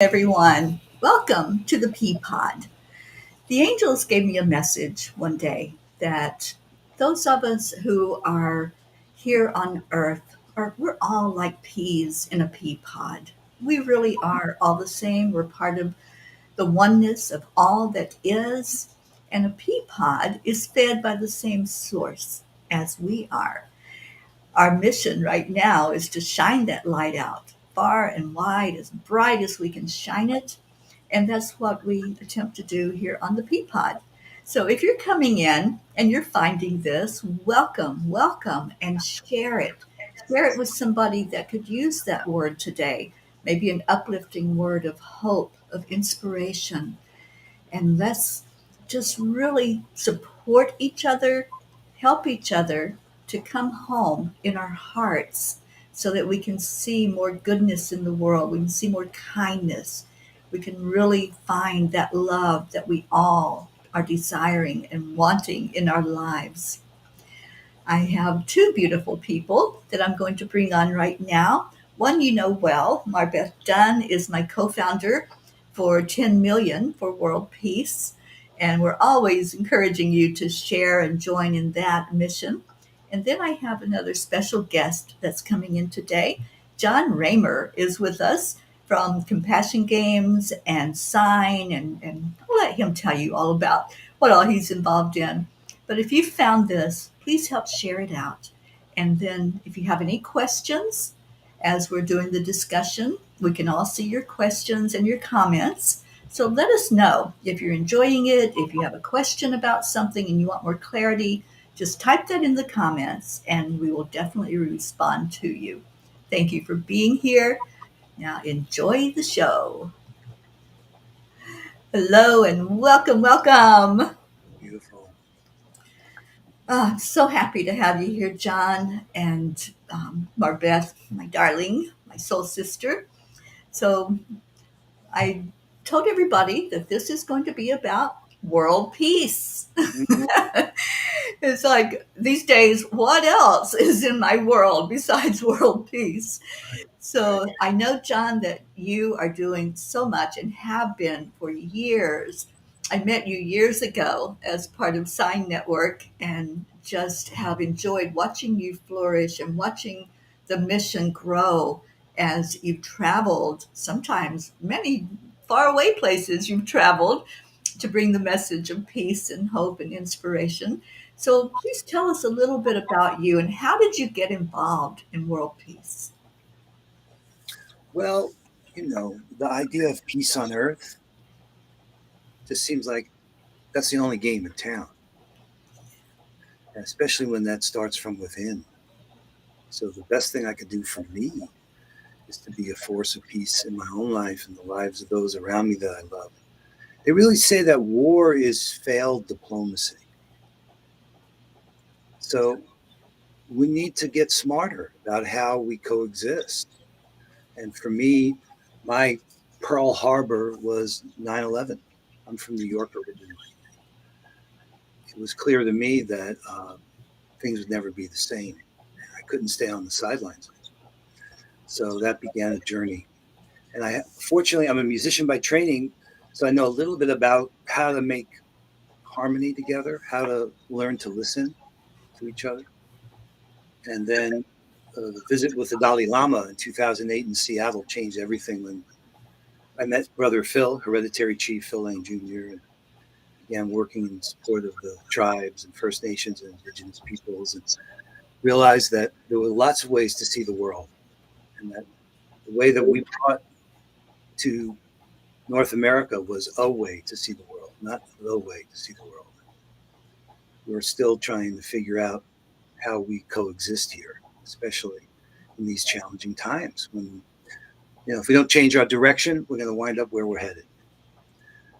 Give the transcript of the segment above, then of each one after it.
Everyone. Welcome to the Peapod. The angels gave me a message one day that those of us who are here on earth we're all like peas in a pea pod. We really are all the same. We're part of the oneness of all that is, and a pea pod is fed by the same source as we are. Our mission right now is to shine that light out far and wide, as bright as we can shine it. And that's what we attempt to do here on the Peapod. So if you're coming in and you're finding this, welcome, welcome, and share it. Share it with somebody that could use that word today. Maybe an uplifting word of hope, of inspiration, and let's just really support each other, help each other to come home in our hearts so that we can see more goodness in the world. We can see more kindness. We can really find that love that we all are desiring and wanting in our lives. I have two beautiful people that I'm going to bring on right now. One you know well, Marbeth Dunn is my co-founder for 10 Million for World Peace. And we're always encouraging you to share and join in that mission. And then I have another special guest that's coming in today. Jon Ramer is with us from Compassion Games and SINE, and I'll let him tell you all about what all he's involved in. But if you found this, please help share it out. And then if you have any questions as we're doing the discussion, we can all see your questions and your comments. So let us know if you're enjoying it, if you have a question about something and you want more clarity, just type that in the comments and we will definitely respond to you. Thank you for being here. Now enjoy the show. Hello and welcome, welcome. Beautiful. I'm so happy to have you here, John and Marbeth, my darling, my soul sister. So I told everybody that this is going to be about world peace. Mhm. It's like these days, what else is in my world besides world peace? Right. So I know, John, that you are doing so much and have been for years. I met you years ago as part of SINE Network and just have enjoyed watching you flourish and watching the mission grow as you've traveled, sometimes many faraway places you've traveled to bring the message of peace and hope and inspiration. So please tell us a little bit about you and how did you get involved in world peace? Well, the idea of peace on earth just seems like that's the only game in town, especially when that starts from within. So the best thing I could do for me is to be a force of peace in my own life and the lives of those around me that I love. They really say that war is failed diplomacy. So we need to get smarter about how we coexist. And for me, my Pearl Harbor was 9/11. I'm from New York originally. It was clear to me that things would never be the same. I couldn't stay on the sidelines. So that began a journey. And fortunately, I'm a musician by training, so I know a little bit about how to make harmony together, how to learn to listen to each other. And then the visit with the Dalai Lama in 2008 in Seattle changed everything when I met Brother Phil, Hereditary Chief Phil Lane Jr., and began working in support of the tribes and First Nations and Indigenous peoples, and realized that there were lots of ways to see the world, and that the way that we brought to North America was a way to see the world, not the way to see the world. We're still trying to figure out how we coexist here, especially in these challenging times when, if we don't change our direction, we're going to wind up where we're headed.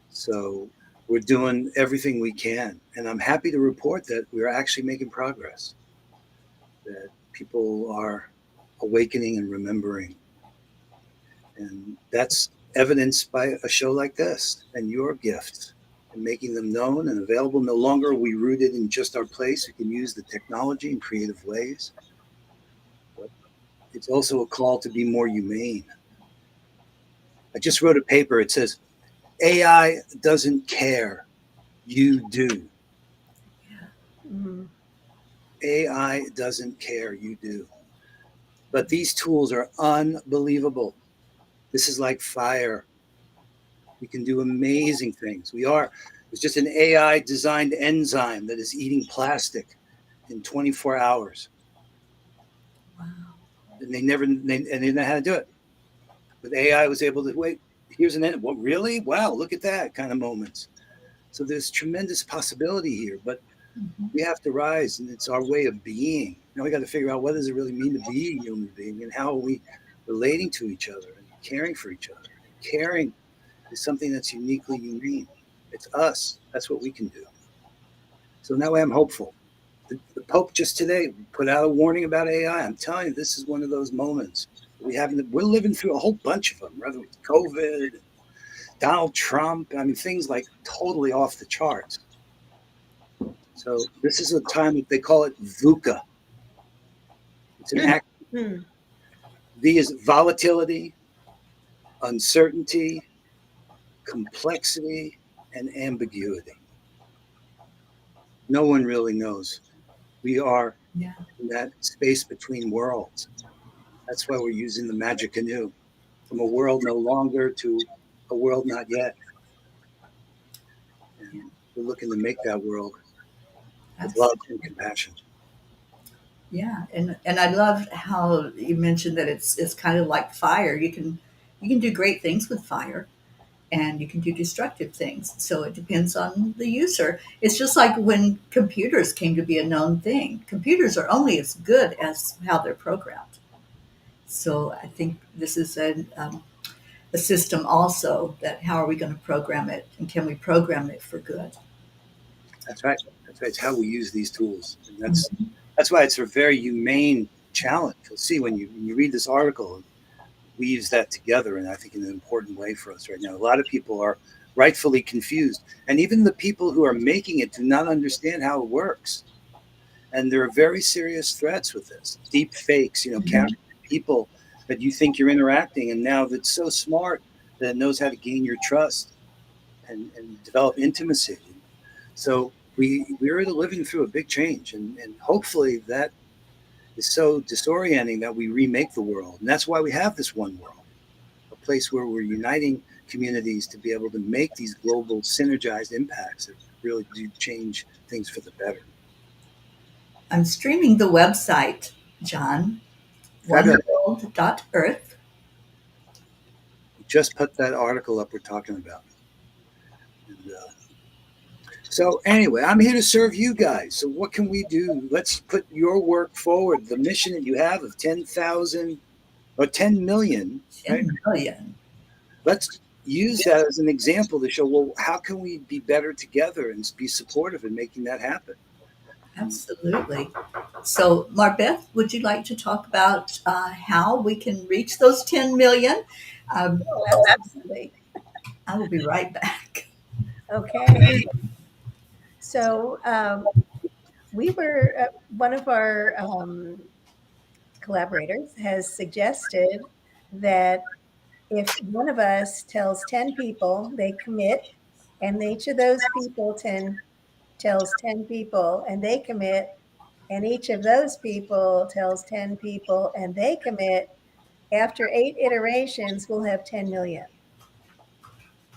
So we're doing everything we can. And I'm happy to report that we're actually making progress, that people are awakening and remembering. And that's evidenced by a show like this and your gifts and making them known and available. No longer are we rooted in just our place. We can use the technology in creative ways. But it's also a call to be more humane. I just wrote a paper. It says AI doesn't care, you do. Mm. AI doesn't care, you do. But these tools are unbelievable. This is like fire. We can do amazing things. It's just an AI designed enzyme that is eating plastic in 24 hours. Wow. And they didn't know how to do it. But AI was able to wait. Here's an end. What, really? Wow, look at that kind of moments. So there's tremendous possibility here, but Mhm. we have to rise, and it's our way of being. Now we got to figure out what does it really mean to be a human being, and how are we relating to each other and caring for each other. And caring is something that's uniquely humane. It's us. That's what we can do. So now I'm hopeful. The Pope just today put out a warning about AI. I'm telling you, this is one of those moments. We're living through a whole bunch of them, whether it's COVID, Donald Trump. I mean, things like totally off the charts. So this is a time that they call it VUCA. It's an act. Mm. V is volatility, uncertainty, complexity, and ambiguity. No one really knows. We are Yeah. in that space between worlds. That's why we're using the magic canoe, from a world no longer to a world not yet. Yeah. And we're looking to make that world with love Absolutely. and compassion. Yeah, and I love how you mentioned that it's kind of like fire. You can do great things with fire, and you can do destructive things. So it depends on the user. It's just like when computers came to be a known thing. Computers are only as good as how they're programmed. So I think this is a system also that how are we going to program it, and can we program it for good? That's right. That's right. It's how we use these tools, and Mhm. that's why it's a very humane challenge. You'll see when you read this article, it weaves that together, and I think in an important way for us right now. A lot of people are rightfully confused, and even the people who are making it do not understand how it works. And there are very serious threats with this. Deep fakes, Mhm. capturing people that you think you're interacting, and now that's so smart that it knows how to gain your trust and develop intimacy. So we're living through a big change, and hopefully that is so disorienting that we remake the world. And that's why we have this one world, a place where we're uniting communities to be able to make these global synergized impacts that really do change things for the better. I'm streaming the website, John, Fabulous. oneworld.earth. We just put that article up we're talking about. And, so anyway, I'm here to serve you guys. So what can we do? Let's put your work forward. The mission that you have of 10,000 or 10 million, right? 10 million. Let's use that as an example to show, well, how can we be better together and be supportive in making that happen? And Absolutely. So, Marbeth, would you like to talk about how we can reach those 10 million? Um, Oh, absolutely. I will be right back. Okay. So one of our collaborators has suggested that if one of us tells 10 people they commit, and each of those people 10 tells 10 people and they commit, and each of those people tells 10 people and they commit, after 8 iterations, we'll have 10 million.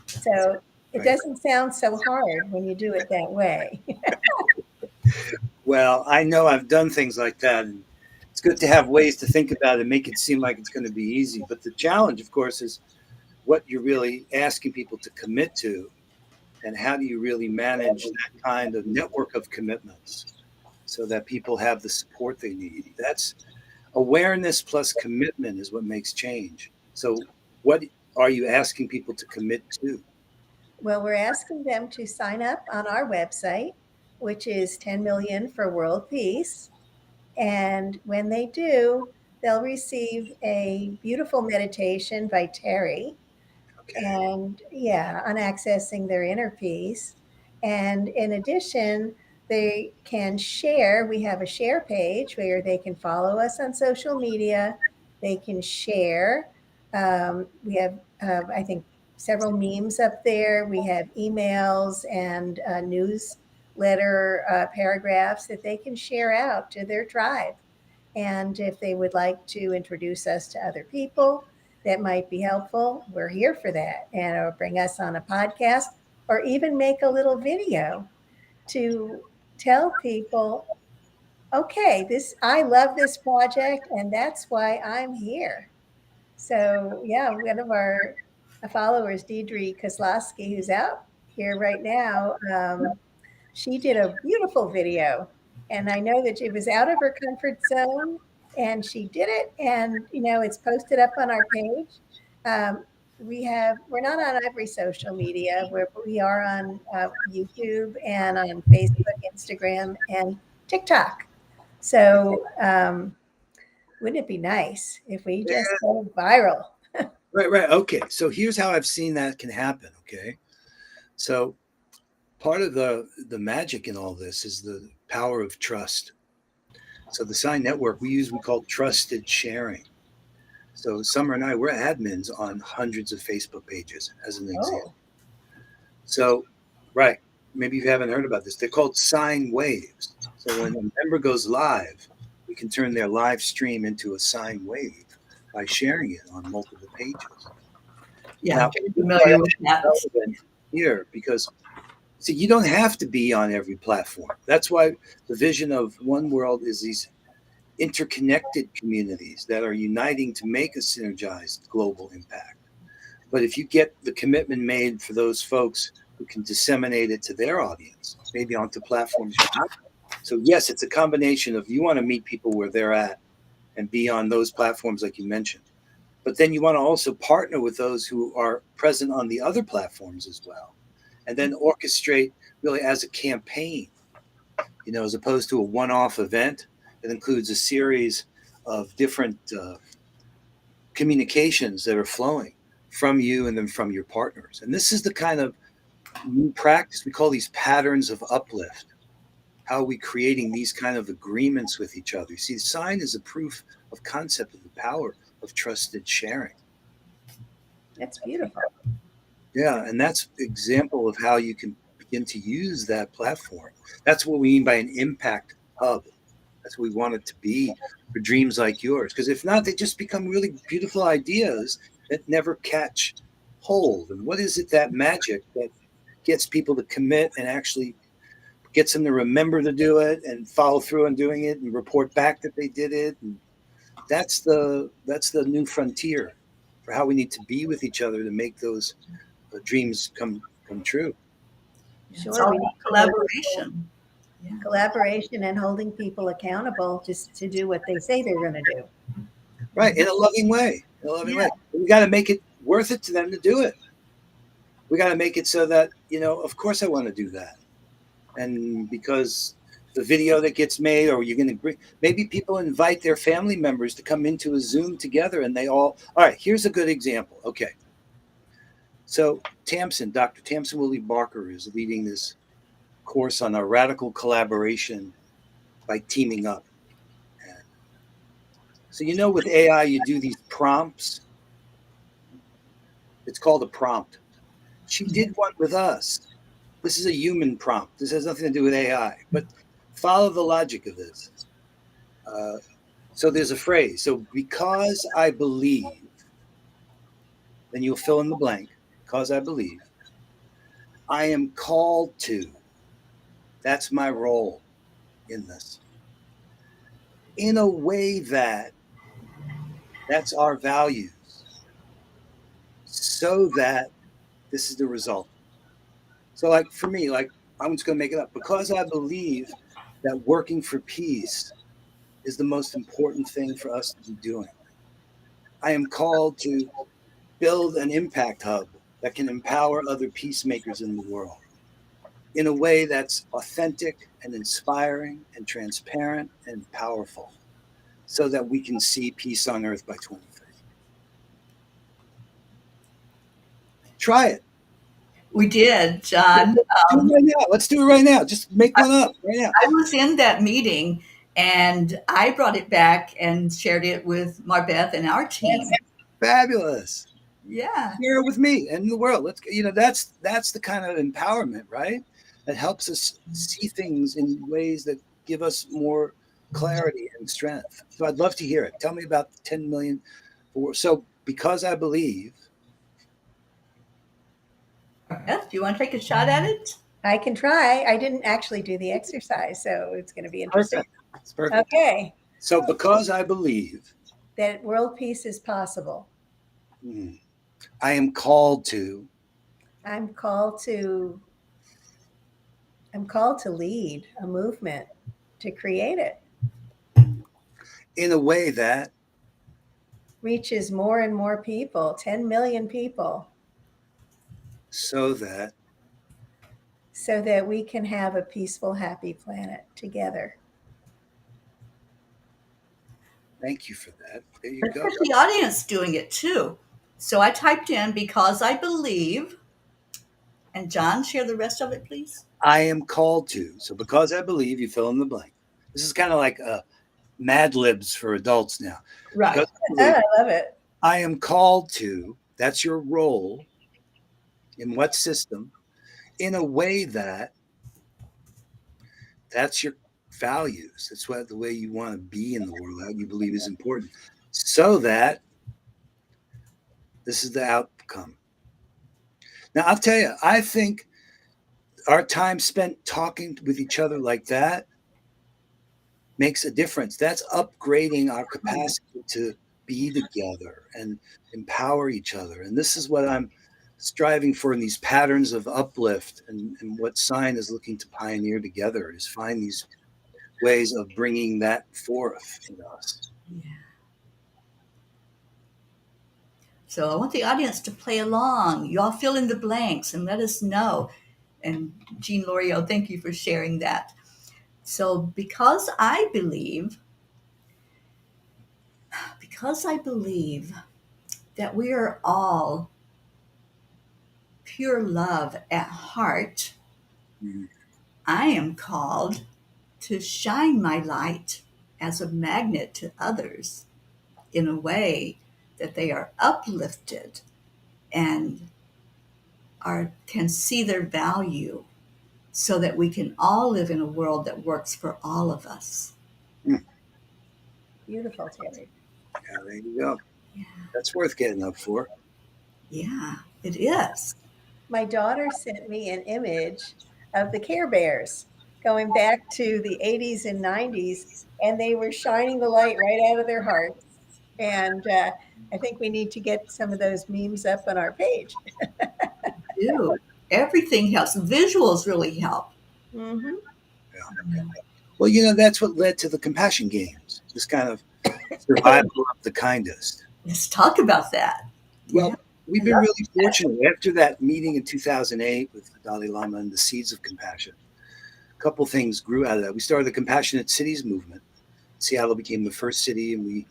So it right. doesn't sound so hard when you do it that way. Well, I know I've done things like that, and it's good to have ways to think about it and make it seem like it's going to be easy. But the challenge, of course, is what you're really asking people to commit to, and how do you really manage that kind of network of commitments so that people have the support they need. That's awareness plus commitment is what makes change. So what are you asking people to commit to? Well, we're asking them to sign up on our website, which is 10 million for world peace. And when they do, they'll receive a beautiful meditation by TERI, Okay. and yeah, on accessing their inner peace. And in addition, they can share. We have a share page where they can follow us on social media. They can share. We have I think, several memes up there. We have emails and newsletter paragraphs that they can share out to their tribe. And if they would like to introduce us to other people that might be helpful, we're here for that. And or bring us on a podcast or even make a little video to tell people, okay, this I love this project and that's why I'm here. So yeah, one of our followers, Deidre Kozlowski, who's out here right now, she did a beautiful video, and I know that it was out of her comfort zone, and she did it, and it's posted up on our page. Um, we're not on every social media. We are on YouTube and on Facebook, Instagram, and TikTok. So wouldn't it be nice if we Yeah. just go viral? Right. Okay. So here's how I've seen that can happen. Okay. So part of the magic in all this is the power of trust. So the SINE Network we call trusted sharing. So Summer and I, we're admins on hundreds of Facebook pages, as an example. Oh, So, right, maybe you haven't heard about this. They're called sine waves. So when a member goes live, we can turn their live stream into a sine wave by sharing it on multiple pages. Yeah, Now, very familiar with that. relevant here because see, you don't have to be on every platform. That's why the vision of One World is these interconnected communities that are uniting to make a synergized global impact. But if you get the commitment made for those folks who can disseminate it to their audience, maybe onto platforms you're not. So yes, it's a combination of you want to meet people where they're at and be on those platforms like you mentioned. But then you want to also partner with those who are present on the other platforms as well. And then orchestrate really as a campaign, as opposed to a one-off event that includes a series of different communications that are flowing from you and then from your partners. And this is the kind of new practice we call these patterns of uplift. How are we creating these kind of agreements with each other? See, SINE is a proof of concept of the power of trusted sharing. that's beautiful. Yeah, and that's an example of how you can begin to use that platform. That's what we mean by an impact hub. That's what we want it to be for dreams like yours. Because if not, they just become really beautiful ideas that never catch hold. And what is it, that magic that gets people to commit and actually gets them to remember to do it and follow through on doing it and report back that they did it? And that's the new frontier for how we need to be with each other to make those dreams come true. It's Sure, all we about need collaboration. Yeah. collaboration and holding people accountable just to do what they say they're going to do. Right, in a loving way. In a loving Yeah. way. We got to make it worth it to them to do it. We got to make it so that, of course I want to do that. And because the video that gets made, or you're going to bring, maybe people invite their family members to come into a Zoom together and all right, here's a good example. Okay. So Dr. Tamsin Willie Barker is leading this course on a radical collaboration by teaming up. And so, with AI, you do these prompts. It's called a prompt. She did one with us. This is a human prompt. This has nothing to do with AI, but follow the logic of this. So there's a phrase. So because I believe, then you'll fill in the blank. Because I believe, I am called to. That's my role in this. In a way that's our values. So that this is the result. So like for me, I'm just going to make it up. Because I believe that working for peace is the most important thing for us to be doing. I am called to build an impact hub that can empower other peacemakers in the world in a way that's authentic and inspiring and transparent and powerful so that we can see peace on earth by 2030. Try it. We did, John. Do it right now. Let's do it right now. Just make one up right now. I was in that meeting and I brought it back and shared it with Marbeth and our team. Fabulous. Yeah. Share it with me and the world. Let's, that's the kind of empowerment, right? That helps us see things in ways that give us more clarity and strength. So I'd love to hear it. Tell me about the 10 million. So because I believe, Beth, do you want to take a shot at it? I can try. I didn't actually do the exercise, so it's going to be interesting. perfect. It's perfect. Okay. So because I believe, That world peace is possible. mm, I am called to, I'm called to I'm called to lead a movement to create it. in a way that, Reaches more and more people, 10 million people, so that, so that we can have a peaceful, happy planet together. thank you for that. There you Let's go. get the audience doing it too. So I typed in because I believe, and John, share the rest of it, please. I am called to. So because I believe, you fill in the blank. This is kind of like Mad Libs for adults now. Right. Because I believe, I love it. I am called to. That's your role in what system? In a way that, that's your values. That's what the way you want to be in the world, how you believe is important. So that this is the outcome. Now I'll tell you, I think our time spent talking with each other like that makes a difference. That's upgrading our capacity to be together and empower each other. And this is what I'm striving for in these patterns of uplift, and what SINE is looking to pioneer together is find these ways of bringing that forth in us. Yeah. So I want the audience to play along. You all fill in the blanks and let us know. And Jean L'Oreal, thank you for sharing that. So because I believe that we are all pure love at heart, Mhm. I am called to shine my light as a magnet to others in a way that they are uplifted and can see their value so that we can all live in a world that works for all of us. Mm. Beautiful, Terry. Yeah, there you go. Yeah, That's worth getting up for. yeah, it is. My daughter sent me an image of the Care Bears going back to the 80s and 90s, and they were shining the light right out of their hearts. And I think we need to get some of those memes up on our page. Do everything helps. Visuals really help. Mm-hmm. Yeah. Well, that's what led to the compassion games. This kind of survival of the kindest. Let's talk about that. Yeah, Well, we've I been love really fortunate after that meeting in 2008 with the Dalai Lama and the Seeds of Compassion. A couple things grew out of that. We started the Compassionate Cities movement. Seattle became the first city, and we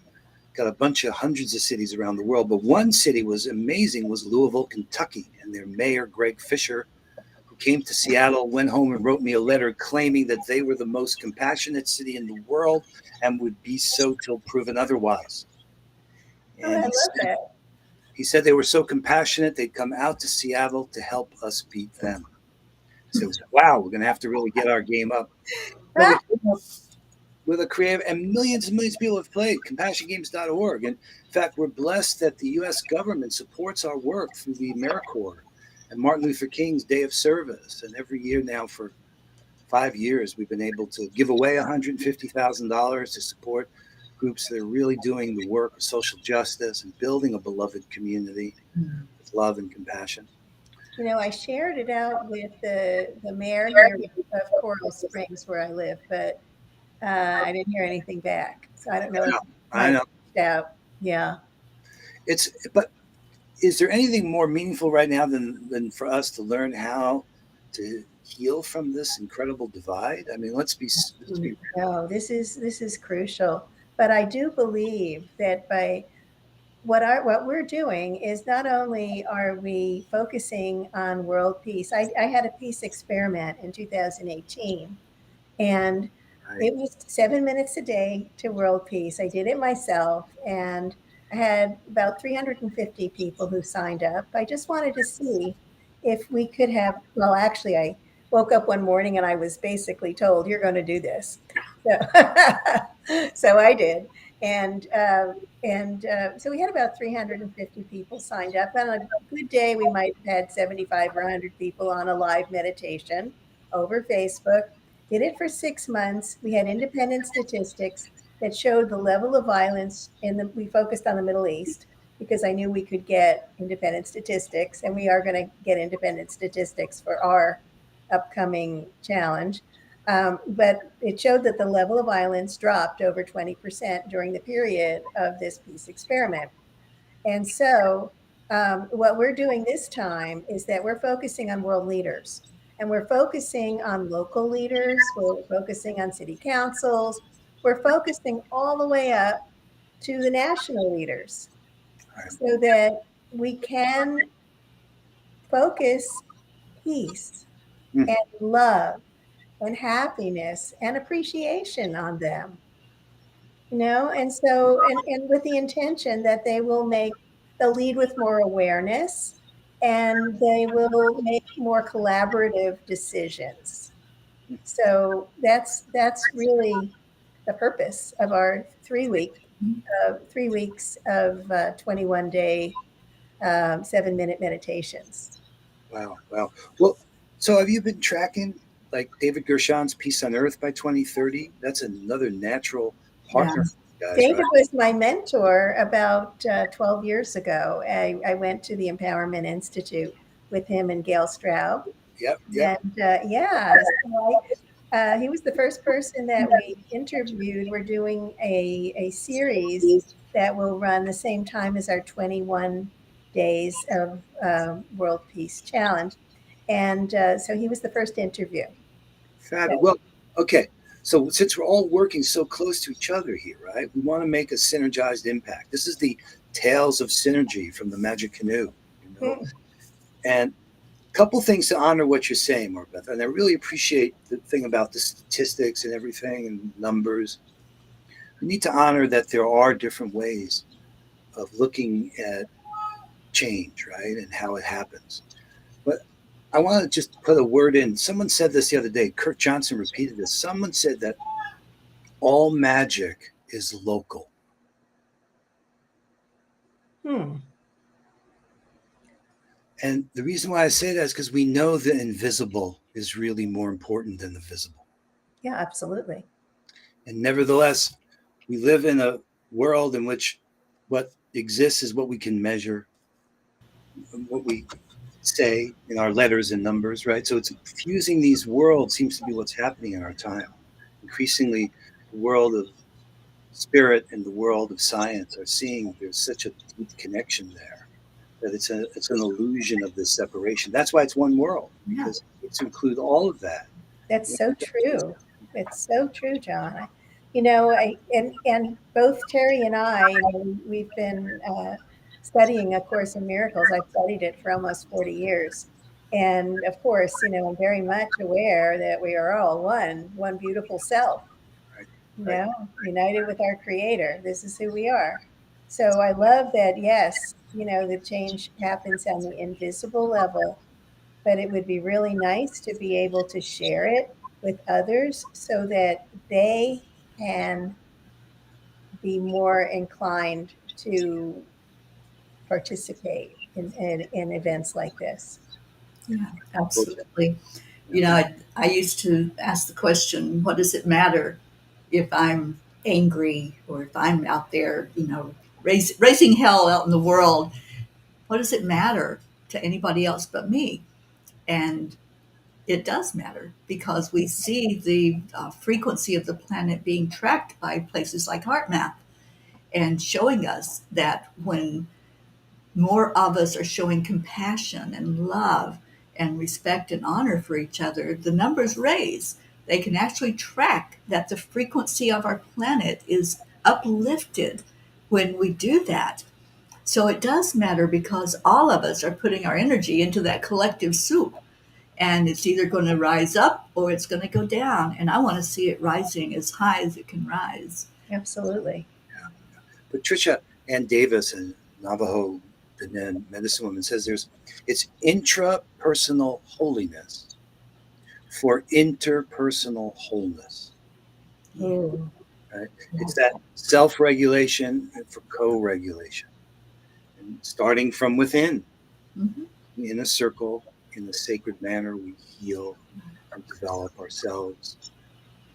got a bunch of hundreds of cities around the world. But one city was amazing, was Louisville, Kentucky, and their mayor, Greg Fisher, who came to Seattle, went home and wrote me a letter claiming that they were the most compassionate city in the world and would be so till proven otherwise. Oh, And I he love said, that. he said they were so compassionate, they'd come out to Seattle to help us beat them. So, wow, we're going to have to really get our game up. So we Ah, came up with a creative, and millions of people have played compassiongames.org. And in fact, we're blessed that the U.S. government supports our work through the AmeriCorps and Martin Luther King's Day of Service. And every year now for 5 years, we've been able to give away $150,000 to support groups that are really doing the work of social justice and building a beloved community it. with love and compassion. I shared it out with the mayor here of Coral Springs, where I live, but I didn't hear anything back. So I don't know I if know. you I might know. reach out. Yeah. But is there anything more meaningful right now than for us to learn how to heal from this incredible divide? I mean, let's be No, this is crucial. But I do believe that by what we're doing is not only are we focusing on world peace. I had a peace experiment in 2018, and right. it was 7 minutes a day to world peace. I did it myself, and had about 350 people who signed up. I just wanted to see if we could have, well, actually, I woke up one morning and I was basically told, you're going to do this. So, so I did. And so we had about 350 people signed up. On a good day, we might have had 75 or 100 people on a live meditation over Facebook. Did it for 6 months. We had independent statistics that showed the level of violence we focused on the Middle East because I knew we could get independent statistics, and we are going to get independent statistics for our upcoming challenge. But it showed that the level of violence dropped over 20% during the period of this peace experiment. And so, what we're doing this time is that we're focusing on world leaders, and we're focusing on local leaders, we're focusing on city councils, we're focusing all the way up to the national leaders Right. so that we can focus peace Mm. and love and happiness and appreciation on them. And so and with the intention that they'll lead with more awareness, and they will make more collaborative decisions. So that's really the purpose of our 3 weeks of 21-day 7-minute meditations. Wow. Wow. Well, so have you been tracking like David Gershon's Peace on Earth by 2030? That's another natural Yeah. partner for you guys, right? David was my mentor about 12 years ago. I went to the Empowerment Institute with him and Gail Straub. Yep. Yep. And yeah, so he was the first person that we interviewed. We're doing a series that will run the same time as our 21 days of World Peace Challenge. And so he was the first interview. Fabulous. Well, okay. So since we're all working so close to each other here, right? We want to make a synergized impact. This is the tales of synergy from the Magic Canoe, you know. So, And a couple things to honor what you're saying, Marbeth. And I really appreciate the thing about the statistics and everything and numbers. We need to honor that there are different ways of looking at change, right? And how it happens. But I want to just put a word in. Someone said this the other day. Kirk Johnson repeated this. Someone said that all magic is local. hmm. And the reason why I say that is because we know the invisible is really more important than the visible. Yeah, absolutely. And nevertheless, we live in a world in which what exists is what we can measure, what we say in our letters and numbers, right? So it's fusing these worlds seems to be what's happening in our time. Increasingly, the world of spirit and the world of science are seeing there's such a deep connection there that it's an illusion of this separation. That's why it's one world, Yeah. because it's to include all of that. That's so true. It's so true, John. And both Terry and I, we've been studying A Course in Miracles. I've studied it for almost 40 years. And of course, I'm very much aware that we are all one beautiful self, Right, right. united with our creator. This is who we are. So I love that, yes, the change happens on the invisible level, but it would be really nice to be able to share it with others so that they can be more inclined to participate in events like this. Yeah, absolutely. I used to ask the question, what does it matter if I'm angry or if I'm out there, raising hell out in the world? What does it matter to anybody else but me? And it does matter because we see the frequency of the planet being tracked by places like HeartMath and showing us that when more of us are showing compassion and love and respect and honor for each other, the numbers raise. They can actually track that the frequency of our planet is uplifted when we do that. So it does matter because all of us are putting our energy into that collective soup. And it's either going to rise up or it's going to go down. And I want to see it rising as high as it can rise. Absolutely. Patricia, Ann Davis, a Navajo medicine woman, says it's intrapersonal holiness for interpersonal wholeness. Yeah. Ooh. Right? It's that self-regulation for co-regulation, and starting from within, Mm-hmm. in a circle, in a sacred manner, we heal and develop ourselves,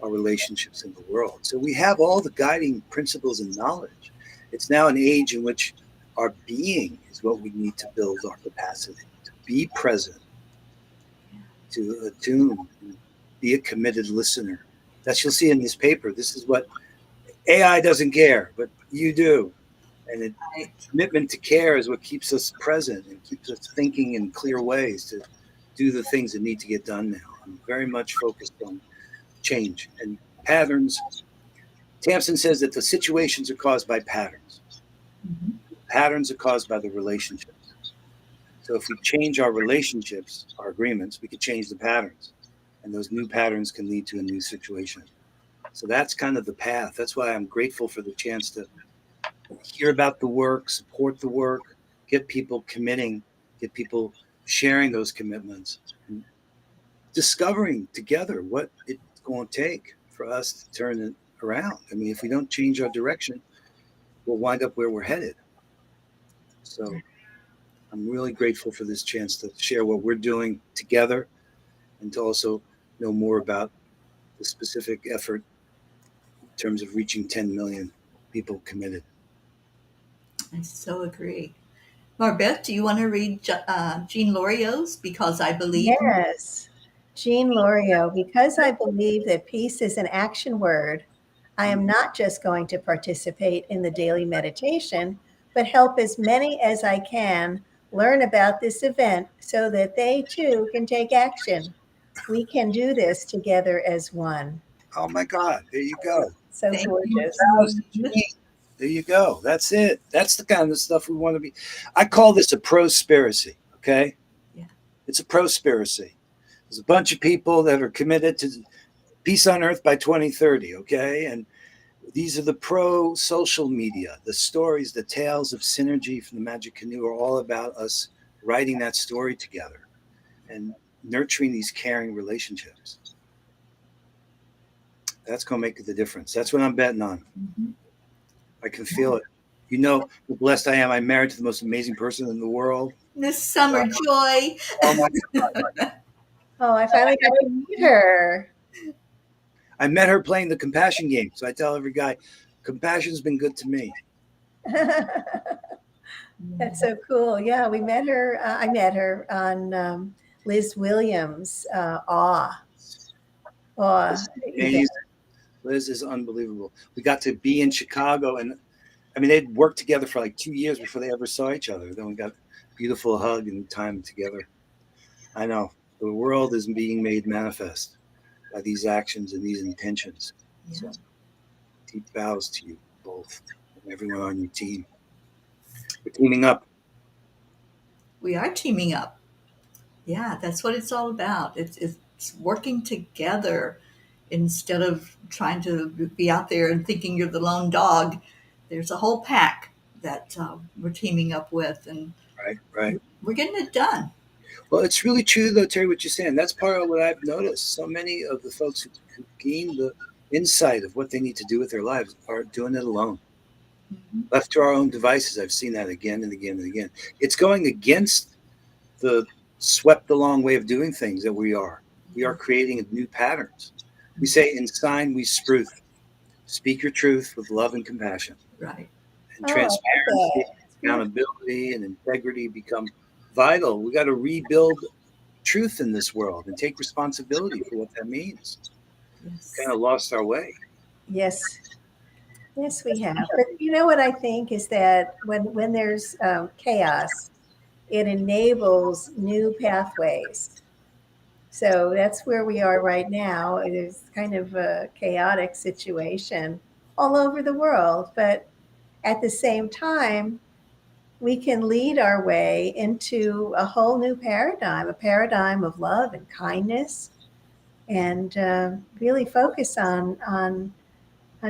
our relationships in the world. So we have all the guiding principles and knowledge. It's now an age in which our being is what we need to build our capacity to be present, to attune, and be a committed listener. That you'll see in this paper. This is what AI doesn't care, but you do. And Right. commitment to care is what keeps us present and keeps us thinking in clear ways to do the things that need to get done now. I'm very much focused on change and patterns. Tamsin says that the situations are caused by patterns. Mm-hmm. Patterns are caused by the relationships. So if we change our relationships, our agreements, we could change the patterns. And those new patterns can lead to a new situation. So that's kind of the path. That's why I'm grateful for the chance to hear about the work, support the work, get people committing, get people sharing those commitments, and discovering together what it's going to take for us to turn it around. I mean, if we don't change our direction, we'll wind up where we're headed. So I'm really grateful for this chance to share what we're doing together and to also know more about the specific effort in terms of reaching 10 million people committed. I so agree. Marbeth, do you want to read Jean Lorio's Because I Believe? Yes. Jean Lorio, because I believe that peace is an action word, I am not just going to participate in the daily meditation, but help as many as I can learn about this event so that they too can take action. We can do this together as one. Oh my God, there you go. So Thank you, gorgeous. Jean. There you go. That's it. That's the kind of stuff we want to be. I call this a prosperacy. Okay. Yeah. It's a prosperacy. There's a bunch of people that are committed to peace on earth by 2030. Okay. And these are the pro social media. The stories, the tales of synergy from the Magic Canoe are all about us writing that story together and nurturing these caring relationships. That's going to make the difference. That's what I'm betting on. Mm-hmm. I can feel it. You know how blessed I am. I'm married to the most amazing person in the world. Miss Summer Joy. Oh my! Oh, I finally got to meet her. I met her playing the compassion game. So I tell every guy, compassion's been good to me. That's so cool. Yeah, we met her. I met her on Liz Williams' Awe event. Amazing. Liz is unbelievable. We got to be in Chicago, and I mean, they'd worked together for like 2 years before they ever saw each other. Then we got a beautiful hug and time together. I know the world is being made manifest by these actions and these intentions. Yeah. So deep bows to you both and everyone on your team. We're teaming up. We are teaming up. Yeah, that's what it's all about. It's working together instead of trying to be out there and thinking you're the lone dog. There's a whole pack that we're teaming up with, and Right, right. we're getting it done. Well, it's really true, though, Terry, what you're saying. That's part of what I've noticed. So many of the folks who gain the insight of what they need to do with their lives are doing it alone. Mm-hmm. Left to our own devices, I've seen that again and again and again. It's going against the swept along way of doing things that we are. We are creating new patterns. We say in SINE, we spruce. Speak your truth with love and compassion. Right. And Oh, I love that. transparency, accountability, and integrity become vital. We got to rebuild truth in this world and take responsibility for what that means. Yes. Kind of lost our way. Yes, yes, we have. But you know what I think is that when there's chaos, it enables new pathways. So that's where we are right now. It is kind of a chaotic situation all over the world, but at the same time, we can lead our way into a whole new paradigm, a paradigm of love and kindness, and really focus on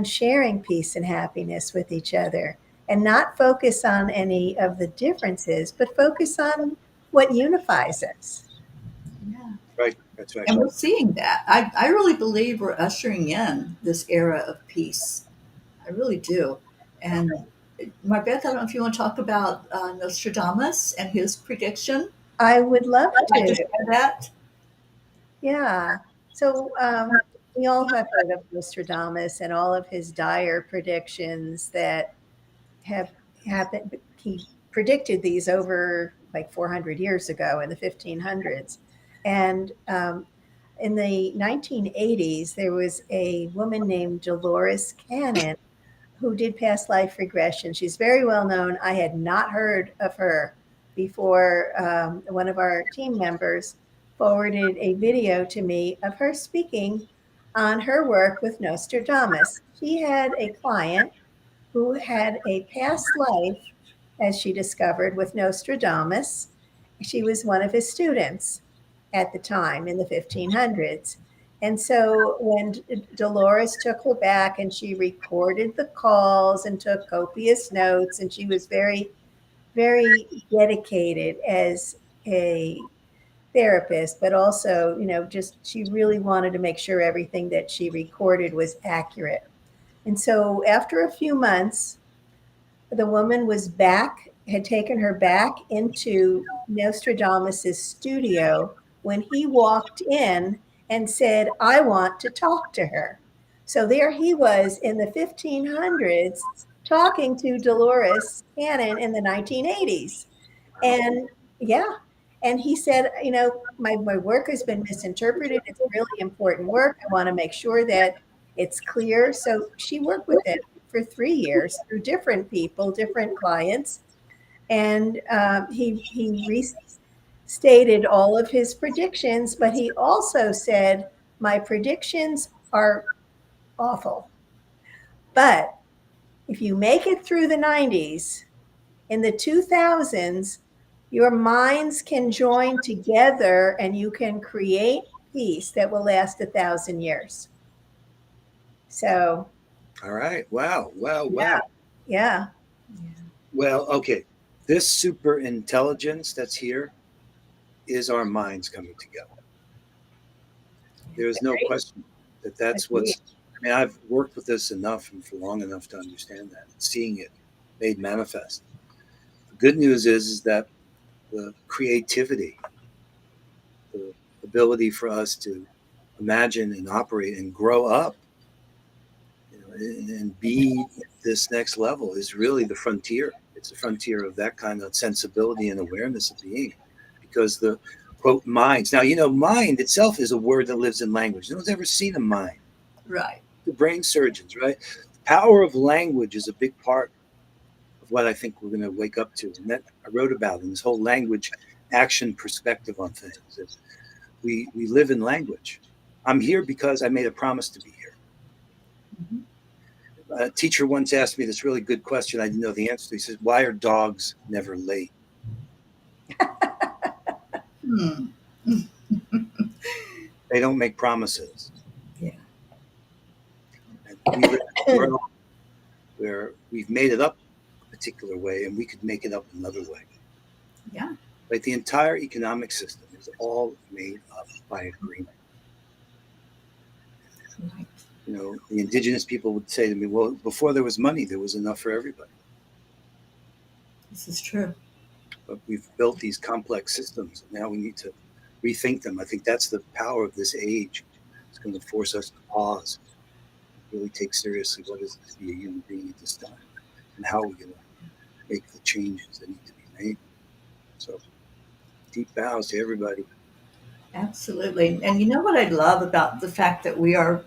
sharing peace and happiness with each other. and not focus on any of the differences, but focus on what unifies us. Yeah. Right. That's right. And we're seeing that. I really believe we're ushering in this era of peace. I really do. And Marbeth, I don't know if you want to talk about Nostradamus and his prediction. I would love I to. just read that. Yeah. So we all have heard of Nostradamus and all of his dire predictions that have happened. He predicted these over like 400 years ago in the 1500s. And in the 1980s, there was a woman named Dolores Cannon who did past life regression. She's very well known. I had not heard of her before one of our team members forwarded a video to me of her speaking on her work with Nostradamus. She had a client who had a past life, as she discovered, with Nostradamus. She was one of his students at the time in the 1500s. And so when Dolores took her back and she recorded the calls and took copious notes, and she was very, very dedicated as a therapist, but also, just she really wanted to make sure everything that she recorded was accurate. And so after a few months, the woman was back, had taken her back into Nostradamus's studio when he walked in and said, I want to talk to her. So there he was in the 1500s talking to Dolores Cannon in the 1980s. Wow. And yeah, and he said, my work has been misinterpreted. It's really important work. I want to make sure that it's clear. So she worked with him for 3 years through different people, different clients. And he restated all of his predictions, but he also said, my predictions are awful. But if you make it through the 90s, in the 2000s, your minds can join together and you can create peace that will last 1,000 years. So, All right. Wow. Wow. yeah, Wow. yeah, Well, okay. This super intelligence that's here is our minds coming together. There is no question that that's agreed. what's. I mean, I've worked with this enough and for long enough to understand that, seeing it made manifest. The good news is that the creativity, the ability for us to imagine and operate and grow up, and be this next level is really the frontier. It's the frontier of that kind of sensibility and awareness of being, because the quote minds. Now, mind itself is a word that lives in language. No one's ever seen a mind. Right. The brain surgeons, right? The power of language is a big part of what I think we're going to wake up to, and that I wrote about in this whole language action perspective on things. That we live in language. I'm here because I made a promise to be here. Mhm. A teacher once asked me this really good question. I didn't know the answer to. He says, "Why are dogs never late?" Hmm. They don't make promises. Yeah. And we live in a world where we've made it up a particular way, and we could make it up another way. Yeah. Like the entire economic system is all made up by agreement. Right. The indigenous people would say to me, "Well, before there was money, there was enough for everybody." This is true. But we've built these complex systems, and now we need to rethink them. I think that's the power of this age. It's going to force us to pause, really take seriously what is it to be a human being at this time, and how are we going to make the changes that need to be made. So, deep bows to everybody. Absolutely. And you know what I love about the fact that we are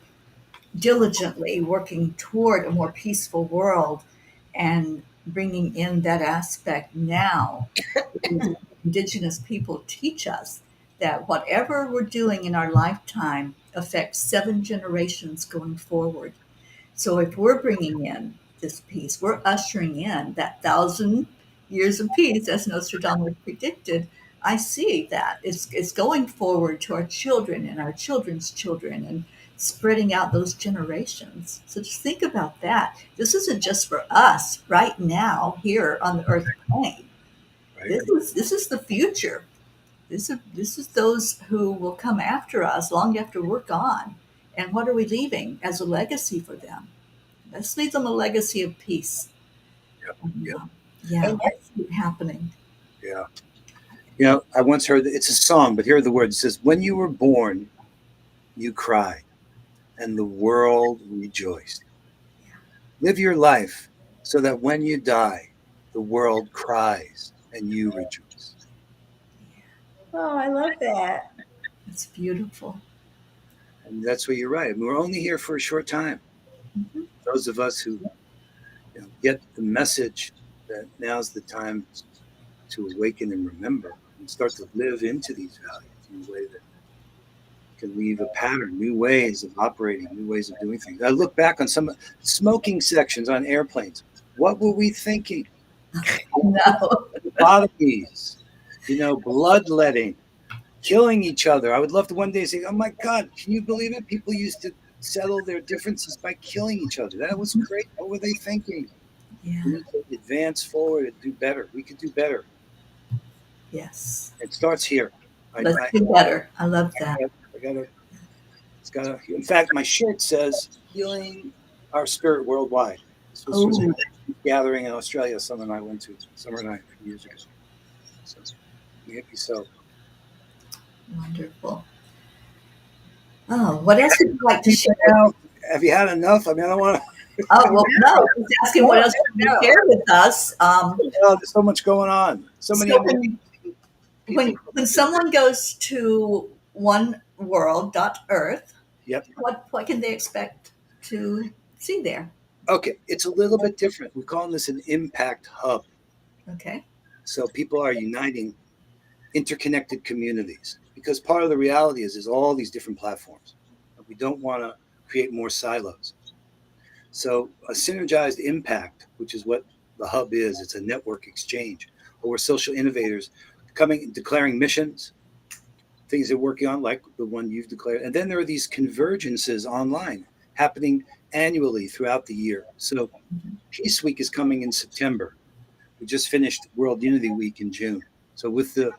diligently working toward a more peaceful world and bringing in that aspect now. Because indigenous people teach us that whatever we're doing in our lifetime affects 7 generations going forward. So if we're bringing in this peace, we're ushering in that 1,000 years of peace, as Nostradamus predicted. I see that it's going forward to our children and our children's children and spreading out those generations. So just think about that. This isn't just for us right now here on the earth plane. Right. This is the future. This is those who will come after us long after we're gone. And what are we leaving as a legacy for them? Let's leave them a legacy of peace. Yep. And, Yep. yeah, Amen. I see it happening. Yeah. You know, I once heard it's a song, but here are the words. It says, "When you were born, you cried, and the world rejoiced. Live your life so that when you die, the world cries and you rejoice." Oh, I love that. It's beautiful. And that's what you're right. I mean, we're only here for a short time. Mhm. Those of us who get the message that now's the time to awaken and remember and start to live into these values in a way that can leave a pattern, new ways of operating, new ways of doing things. I look back on some smoking sections on airplanes. What were we thinking? No. Lobotomies, bloodletting, killing each other. I would love to one day say, "Oh my God, can you believe it? People used to settle their differences by killing each other. That was great. What were they thinking? We Yeah. need to advance forward and do better. We could do better. Yes. It starts here. I, Let's I, do better. I love that. I gotta. It's gotta. In fact, my shirt says "Healing Our Spirit Worldwide." This was a Oh, gathering in Australia. Summer and I went to summer night a few years ago. So maybe so. wonderful. Oh, what else would you like to share? Now, have you had enough? I mean, I don't want to. Oh, well, no, he's asking what No, else you want to no. share with us. There's so much going on. So many So amazing people. when someone goes to oneworld.earth, Yep. what can they expect to see there? Okay, it's a little bit different. We're calling this an impact hub. Okay. So people are uniting interconnected communities because part of the reality is all these different platforms. We don't want to create more silos. So a synergized impact, which is what the hub is, it's a network exchange, or we're social innovators coming declaring missions, things they're working on, like the one you've declared. And then there are these convergences online happening annually throughout the year. So Peace Week is coming in September. We just finished World Unity Week in June. So with the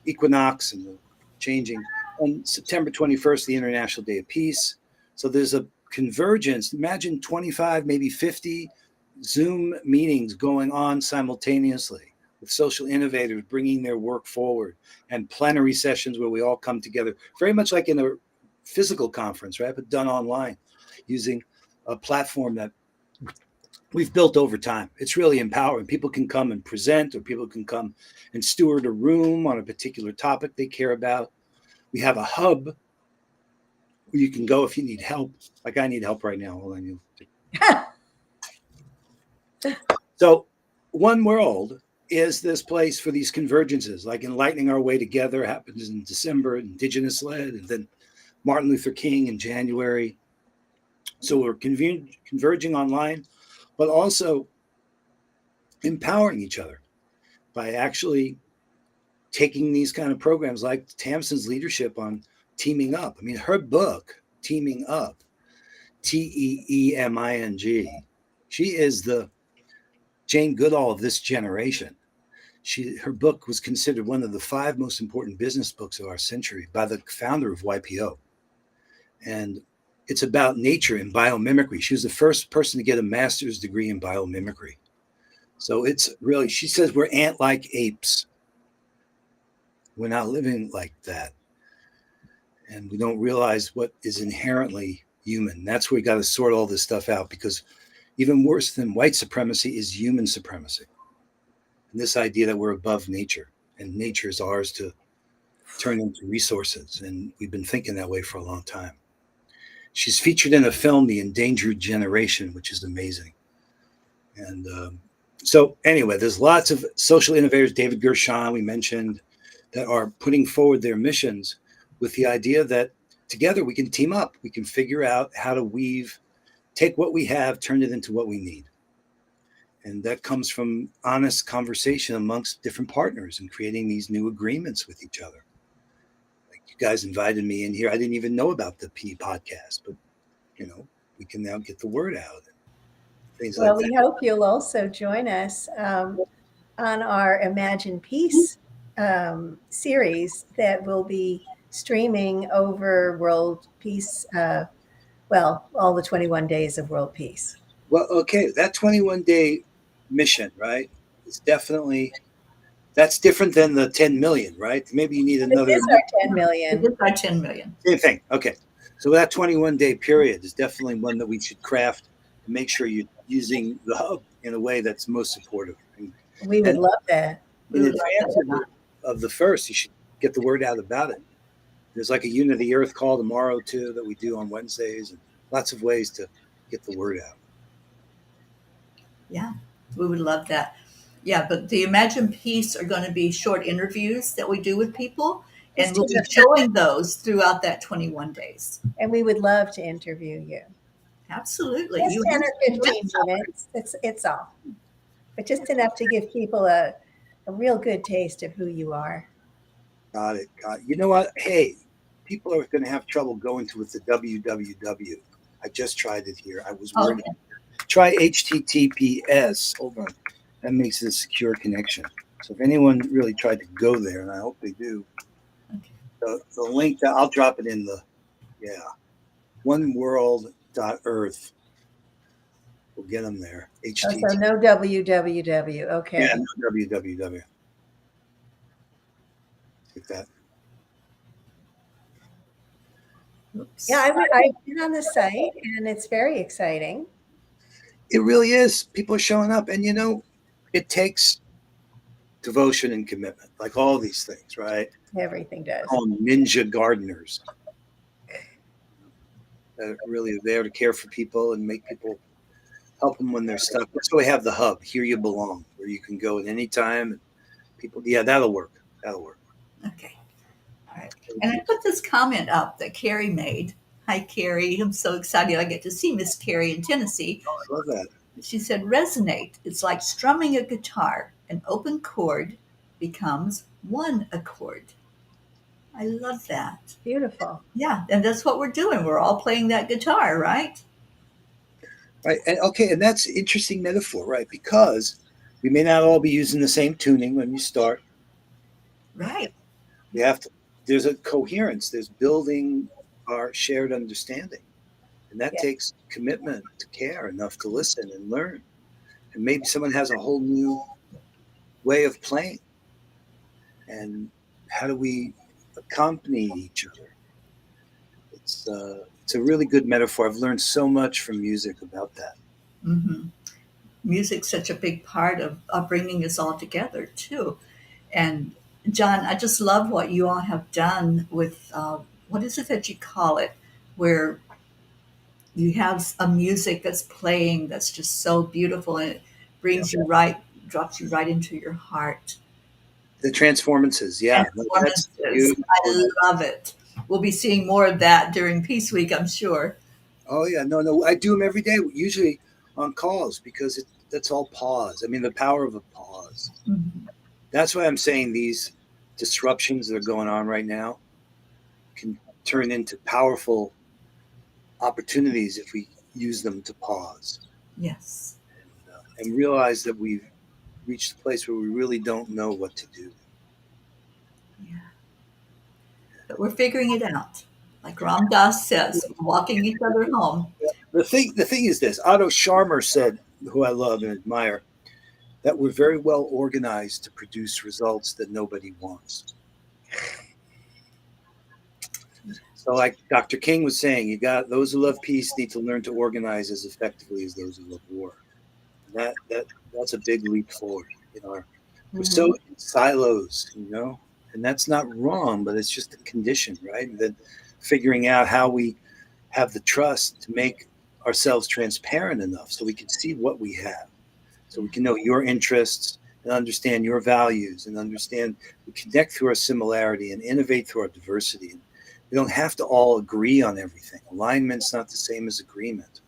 equinox and the changing, on September 21st, the International Day of Peace. So there's a convergence. Imagine 25, maybe 50 Zoom meetings going on simultaneously with social innovators bringing their work forward, and plenary sessions where we all come together, very much like in a physical conference, right? But done online using a platform that we've built over time. It's really empowering. People can come and present, or people can come and steward a room on a particular topic they care about. We have a hub where you can go if you need help. Like I need help right now. Hold on, you. So, One World is this place for these convergences, like Enlightening Our Way Together happens in December, Indigenous led, and then Martin Luther King in January. So we're converging online, but also empowering each other by actually taking these kind of programs like Tamsin's leadership on teaming up. I mean, her book, Teaming Up, TEEMING, she is the Jane Goodall of this generation. Her book was considered one of the 5 most important business books of our century by the founder of YPO. And it's about nature and biomimicry. She was the first person to get a master's degree in biomimicry. So it's really, she says we're ant-like apes. We're not living like that. And we don't realize what is inherently human. That's where we got to sort all this stuff out, because even worse than white supremacy is human supremacy. And this idea that we're above nature and nature is ours to turn into resources. And we've been thinking that way for a long time. She's featured in a film, The Endangered Generation, which is amazing. And so anyway, there's lots of social innovators, David Gershon, we mentioned, that are putting forward their missions with the idea that together we can team up. We can figure out how to take what we have, turn it into what we need. And that comes from honest conversation amongst different partners and creating these new agreements with each other. Like you guys invited me in here. I didn't even know about the P podcast, but we can now get the word out and things like Well, that. we hope you'll also join us on our Imagine Peace series that will be streaming over World Peace, all the 21 days of World Peace. Well, okay, that 21-day mission, right? Is definitely that's different than the 10 million, right? Maybe you need This another is our 10 It million. is our 10 million. same thing. Okay, so that 21-day period is definitely one that we should craft and make sure you're using the hub in a way that's most supportive. We would And love that. We in would love advance that. of the first, you should get the word out about it. There's like a Unity Earth call tomorrow too that we do on Wednesdays, and lots of ways to get the word out. Yeah, we would love that. Yeah, but the Imagine Peace are going to be short interviews that we do with people, and Just we'll be 10 showing those throughout that 21 days. And we would love to interview you. Absolutely. Just You 10 or have 15 minutes. It's all. But just enough to give people a real good taste of who you are. Got it. You know what? Hey, people are going to have trouble going to with the www. I just tried it here. I was worried. Okay. Try HTTPS. Hold on. That makes it a secure connection. So if anyone really tried to go there, and I hope they do, Okay. the link that I'll drop it in the oneworld.earth. We'll get them there. Oh, HTTP. so no www. Okay. Yeah, no www. Like that. Oops. Yeah, I've been on the site and it's very exciting. It really is. People are showing up, and it takes devotion and commitment, like all these things, right? Everything does. Call them ninja gardeners that really are there to care for people and make people help them when they're stuck. That's why we have the hub. Here you belong, where you can go at any time. And people, that'll work. That'll work. Okay. All right. And I put this comment up that Carrie made. Hi, Carrie. I'm so excited I get to see Miss Carrie in Tennessee. I love that. She said, resonate. It's like strumming a guitar. An open chord becomes one accord. I love that. Beautiful. Yeah, and that's what we're doing. We're all playing that guitar, right? Right. And okay, and that's an interesting metaphor, right? Because we may not all be using the same tuning when you start. Right. We have to. There's a coherence. There's building our shared understanding, and that Yeah. takes commitment to care enough to listen and learn. And maybe someone has a whole new way of playing. And how do we accompany each other? It's a really good metaphor. I've learned so much from music about that. Mm-hmm. Music's such a big part of bringing us all together, too. And John, I just love what you all have done with what is it that you call it, where you have a music that's playing that's just so beautiful and it brings you right, drops you right into your heart. The transformances, yeah, that's Performances. beautiful. I love it. We'll be seeing more of that during Peace Week, I'm sure. Oh yeah, no, I do them every day, usually on calls because that's all pause. I mean, the power of a pause. Mhm. That's why I'm saying these disruptions that are going on right now can turn into powerful opportunities if we use them to pause Yes. and realize that we've reached a place where we really don't know what to do. Yeah. But we're figuring it out. Like Ram Dass says, we're walking each other home. The thing is this: Otto Scharmer said, who I love and admire, that we're very well organized to produce results that nobody wants. So, like Dr. King was saying, you got those who love peace need to learn to organize as effectively as those who love war. And that's a big leap forward. We're so in silos, and that's not wrong, but it's just a condition, right? And then figuring out how we have the trust to make ourselves transparent enough so we can see what we have, so we can know your interests and understand your values and understand we connect through our similarity and innovate through our diversity. And we don't have to all agree on everything. Alignment's not the same as agreement.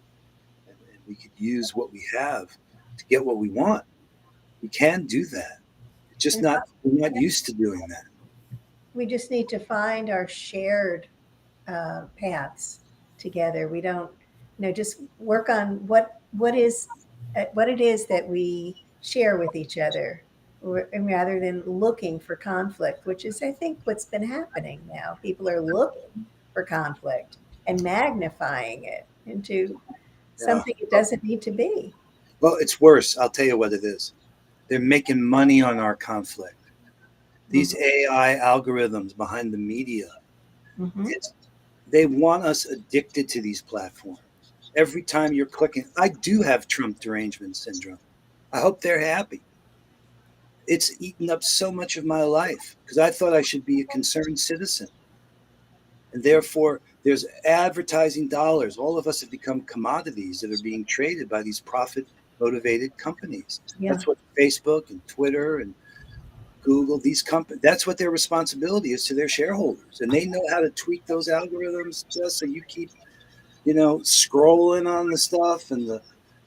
And we could use what we have to get what we want. We can do that. It's just we're not used to doing that. we just need to find our shared paths together. We don't, just work on what it is that we share with each other, and rather than looking for conflict, which is, I think, what's been happening now. People are looking for conflict and magnifying it into Yeah. something it doesn't need to be. Well, it's worse. I'll tell you what it is. They're making money on our conflict. These Mhm. AI algorithms behind the media, Mhm. it's, they want us addicted to these platforms. Every time you're clicking, I do have Trump derangement syndrome. I hope they're happy. It's eaten up so much of my life because I thought I should be a concerned citizen. And therefore, there's advertising dollars. All of us have become commodities that are being traded by these profit motivated companies. Yeah. That's what Facebook and Twitter and Google, these companies, that's what their responsibility is to their shareholders. And they know how to tweak those algorithms just so you keep, scrolling on the stuff and the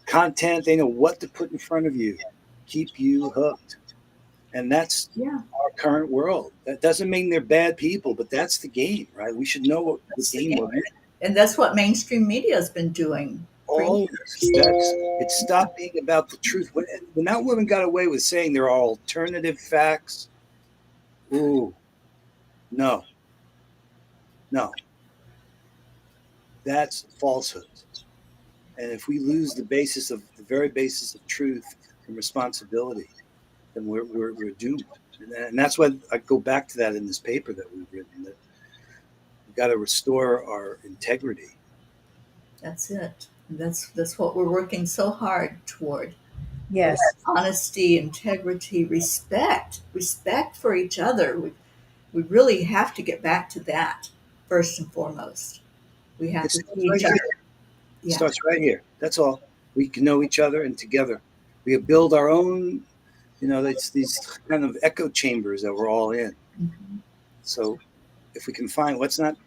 content. They know what to put in front of you, keep you hooked. And that's Yeah, our current world. That doesn't mean they're bad people, but that's the game, right? We should know what the that's the game game. we're in. And that's what mainstream media has been doing for Always. years. It stopped being about the truth. When that woman got away with saying there are alternative facts, ooh, no, no, that's falsehoods. And if we lose the very basis of truth and responsibility, then we're doomed. And that's why I go back to that in this paper that we've written, that we've got to restore our integrity. That's it. And that's what we're working so hard toward. That Yes. honesty, integrity, respect for each other. We really have to get back to that first and foremost. We have It to starts see right each here. other. It Yeah. starts right here. That's all. We can know each other, and together we build our own, it's these kind of echo chambers that we're all in. Mhm. So if we can find what's not,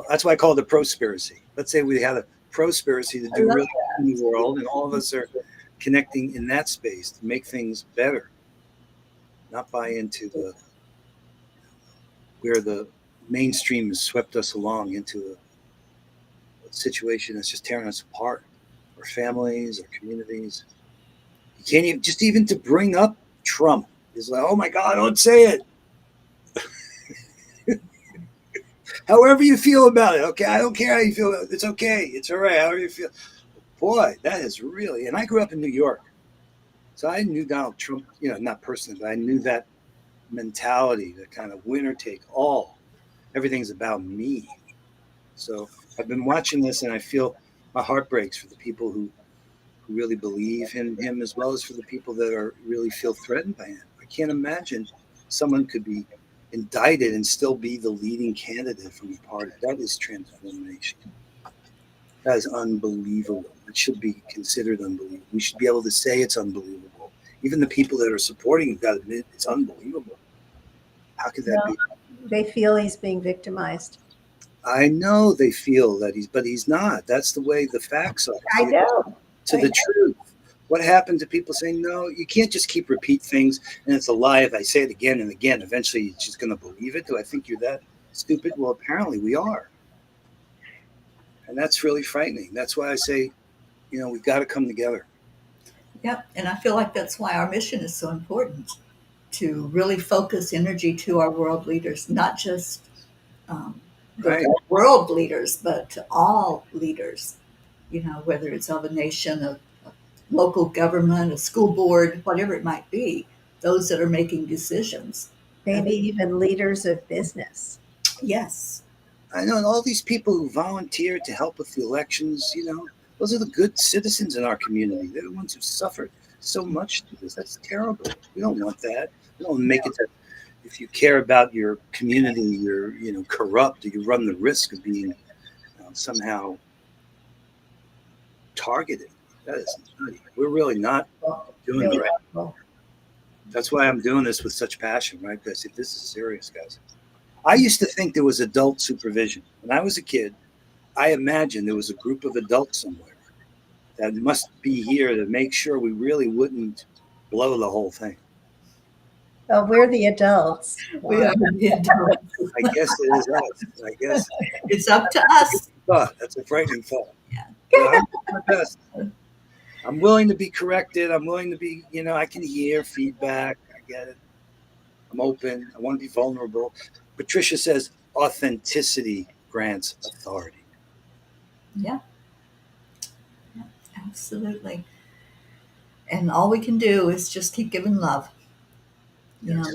that's why I call it a prospiracy. Let's say we had a prospiracy to I do love really good in the world, and all of us are connecting in that space to make things better, not buy into the where the mainstream has swept us along into a situation that's just tearing us apart, our families, our communities. You can't even just even to bring up Trump is like, oh my God, don't say it. However you feel about it, okay, I don't care how you feel. It's okay. It's all right. However you feel. Boy, that is really. And I grew up in New York, so I knew Donald Trump. Not personally, but I knew that mentality, that kind of winner take all. Everything's about me. So I've been watching this, and I feel my heart breaks for the people who really believe in him, as well as for the people that are really feel threatened by him. I can't imagine someone could be indicted and still be the leading candidate from the party. That is transformation. That is unbelievable. It should be considered unbelievable. We should be able to say it's unbelievable. Even the people that are supporting it got to admit it's unbelievable. How could that Well, be? they feel he's being victimized. I know they feel that but he's not. That's the way the facts are. I See, know. to I the know. truth. What happened to people saying, no, you can't just keep repeat things and it's a lie if I say it again and again. Eventually, you're just going to believe it. Do I think you're that stupid? Well, apparently we are. And that's really frightening. That's why I say, we've got to come together. Yep. And I feel like that's why our mission is so important, to really focus energy to our world leaders, not just the Right. world leaders, but to all leaders, whether it's of a nation, a local government, a school board, whatever it might be, those that are making decisions. Maybe even leaders of business. Yes. I know. And all these people who volunteer to help with the elections, those are the good citizens in our community. They're the ones who suffered so much through this. That's terrible. We don't want that. We don't make it that if you care about your community, you're corrupt, or you run the risk of being somehow targeted. That is nutty. We're really not Well, doing the Really right. awful. That's why I'm doing this with such passion, right? Because I said, this is serious, guys. I used to think there was adult supervision. When I was a kid, I imagined there was a group of adults somewhere that must be here to make sure we really wouldn't blow the whole thing. Oh, we're the adults. We Wow. are the adults. I guess it is us. I guess It's up to us. thought. That's a frightening thought. Yeah. But I'm doing my best. I'm willing to be corrected. I'm willing to be, I can hear feedback. I get it. I'm open. I want to be vulnerable. Patricia says authenticity grants authority. Yeah, absolutely. And all we can do is just keep giving love. Yes,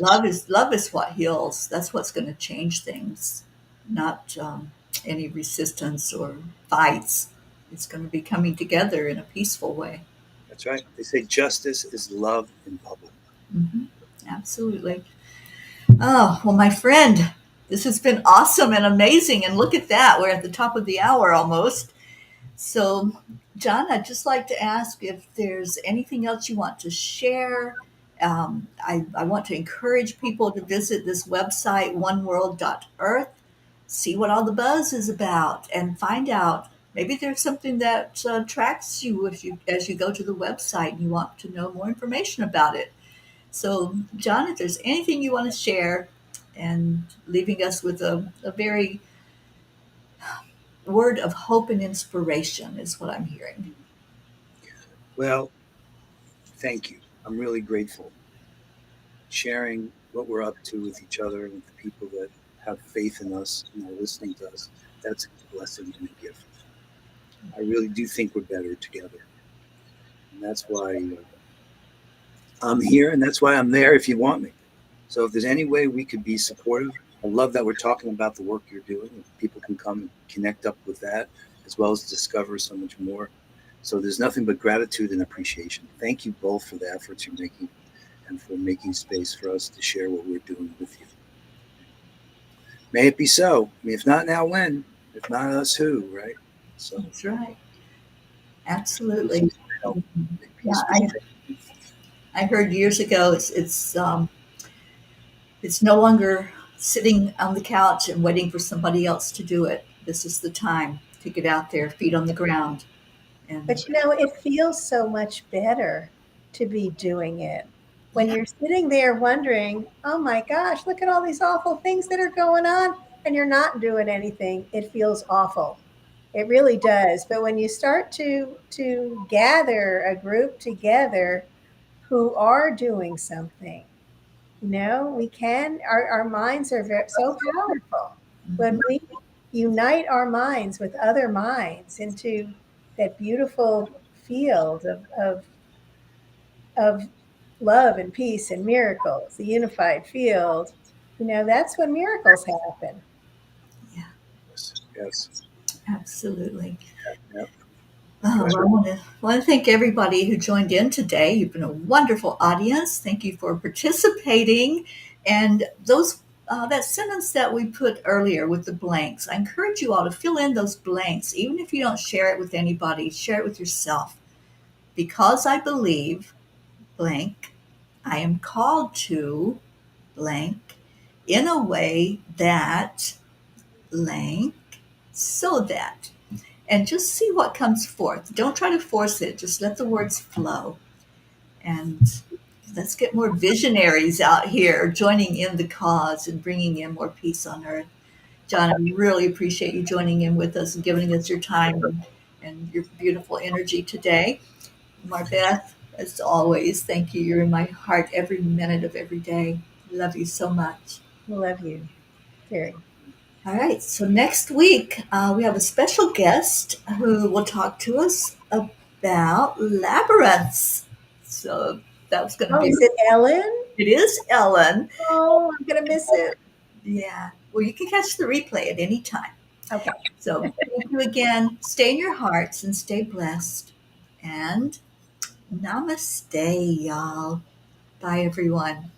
Love is what heals. That's what's going to change things, not any resistance or fights. It's going to be coming together in a peaceful way. that's right. They say justice is love in public. Hmm. Absolutely. Oh, well, my friend, this has been awesome and amazing. And look at that. We're at the top of the hour almost. So, John, I'd just like to ask if there's anything else you want to share. I want to encourage people to visit this website, oneworld.earth, see what all the buzz is about, and find out. Maybe there's something that attracts you if you as you go to the website and you want to know more information about it. So, John, if there's anything you want to share, and leaving us with a very word of hope and inspiration is what I'm hearing. Well, thank you. I'm really grateful. Sharing what we're up to with each other and with the people that have faith in us and are listening to us, that's a blessing and a gift. I really do think we're better together. And that's why I'm here and that's why I'm there if you want me. So if there's any way we could be supportive, I love that we're talking about the work you're doing. And people can come and connect up with that as well as discover so much more. So there's nothing but gratitude and appreciation. Thank you both for the efforts you're making and for making space for us to share what we're doing with you. May it be so. I mean, if not now, when? If not us, who? Right? So That's right. peace Absolutely. is help. May Yeah, peace be strong. I heard years ago it's no longer sitting on the couch and waiting for somebody else to do it. This is the time to get out there, feet on the ground, and But it feels so much better to be doing it. When yeah, you're sitting there wondering, oh my gosh, look at all these awful things that are going on, and you're not doing anything, it feels awful. It really does. But when you start to gather a group together who are doing something, we can, our minds are so powerful. When mhm, we unite our minds with other minds into that beautiful field of love and peace and miracles, the unified field, that's when miracles happen. yeah, Yes. Yes. absolutely. Yep. Oh, That's well, right. I want to thank everybody who joined in today. You've been a wonderful audience. Thank you for participating. And those that sentence that we put earlier with the blanks, I encourage you all to fill in those blanks, even if you don't share it with anybody. Share it with yourself. Because I believe blank, I am called to blank in a way that blank, so that. And just see what comes forth. Don't try to force it, just let the words flow. And let's get more visionaries out here joining in the cause and bringing in more peace on earth. John, I really appreciate you joining in with us and giving us your time and your beautiful energy today. Marbeth, as always, thank you. You're in my heart every minute of every day. Love you so much. Love you, Terry. All right, so next week we have a special guest who will talk to us about labyrinths. So that's going to Oh, be, is it Ellen? it is Ellen. Oh, I'm gonna miss it. Yeah, well, you can catch the replay at any time. Okay. So thank you again. Stay in your hearts and stay blessed. And namaste, y'all. Bye, everyone.